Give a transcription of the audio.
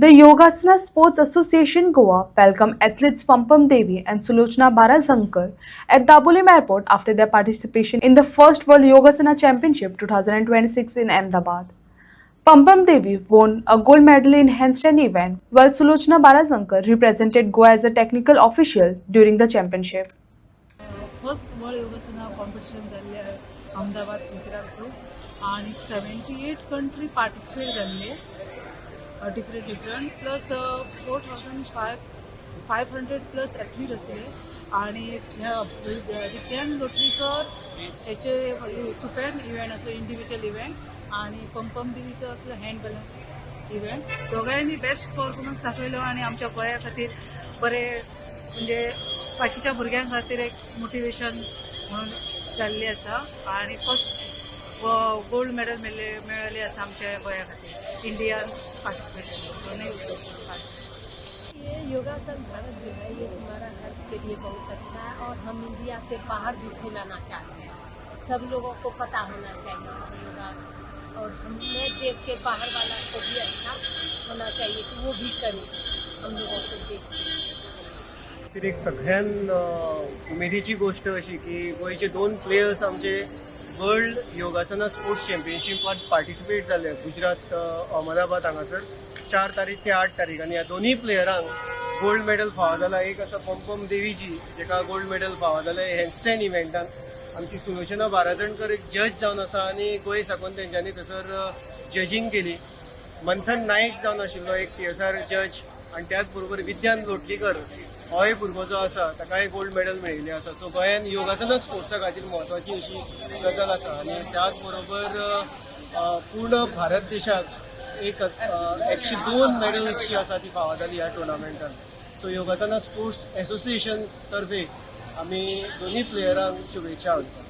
The Yogasana Sports Association Goa welcomed athletes Pampam Devi and Sulochana Barazankar at Dabolim Airport after their participation in the first World Yogasana Championship 2026 in Ahmedabad. Pampam Devi won a gold medal in handstand event, while Sulochana Barazankar represented Goa as a technical official during the championship. First world योगासना competition जाल्ले अहमदाबाद गुजरात आणि 78 country participate जाल्ले different plus 4,500 plus athlete असले आणि दिव्यांग लोटलीकर याचे super event असो individual event आणि पंपम देवीचं असलं हँड बॅलन्स इव्हेंट दोघांनी बेस्ट परफॉर्मन्स दाखवलो आणि आमच्या गोंया खातीर बरे म्हणजे बाकीच्या भुरग्यां खातीर एक मोटिवेशन म्हणून जाल्ली आसा आणि फर्स्ट गोल्ड मेडल मेळ्ळेली आसा आमच्या गोंया खातीर इंडियन पार्टिसिपेट ये योगासन भारत जो है ये हमारा हेल्थ के लिए बहुत अच्छा है और हम इंडिया से बाहर भी फैलाना चाहते हैं। सब लोगों को पता होना चाहिए योगा और हमें देश के बाहर वाला को भी अच्छा होना चाहिए कि वो भी करे हम लोगों को देख तर एक सगळ्यान उमेदीची गोष्ट अशी की गोंयचे 2 प्लेयर्स आमचे वर्ल्ड योगासना स्पोर्ट्स चॅम्पियनशिपात पार्टिसिपेट जाले गुजरात अहमदाबाद हांगासर 4 तारीख ते 8 तारीख आणि ह्या दोन्ही प्लेयरांक गोल्ड मेडल फावो जाला। एक आसा पंपम देवीजी जेका गोल्ड मेडल फावो जालें हँडस्टँड इव्हेंटान। आमची सुलोचना बाराजणकर एक जज जावन आसा आणि गोंय साकून तेंच्यांनी थंयसर जजींग केली। मंथन नायक जावन आशिल्लो एक PSR जज आणि त्याच बरोबर विद्यान लोटलीकर होय भुरगो जो आसा ताकाय गोल्ड मेडल मेळिल्लें आसा। सो गोंयान योगासना स्पोर्ट्सा खातीर म्हत्वाची अशी गजाल आसा आणि त्याच बरोबर पूर्ण भारत देशाक एक 102 मेडल्स जी आसा ती फावो जाली ह्या टुर्नामेंटान। सो योगासना स्पोर्ट्स एसोसिएशन तर्फे आमी दोन्ही प्लेयरांक शुभेच्छा दितात।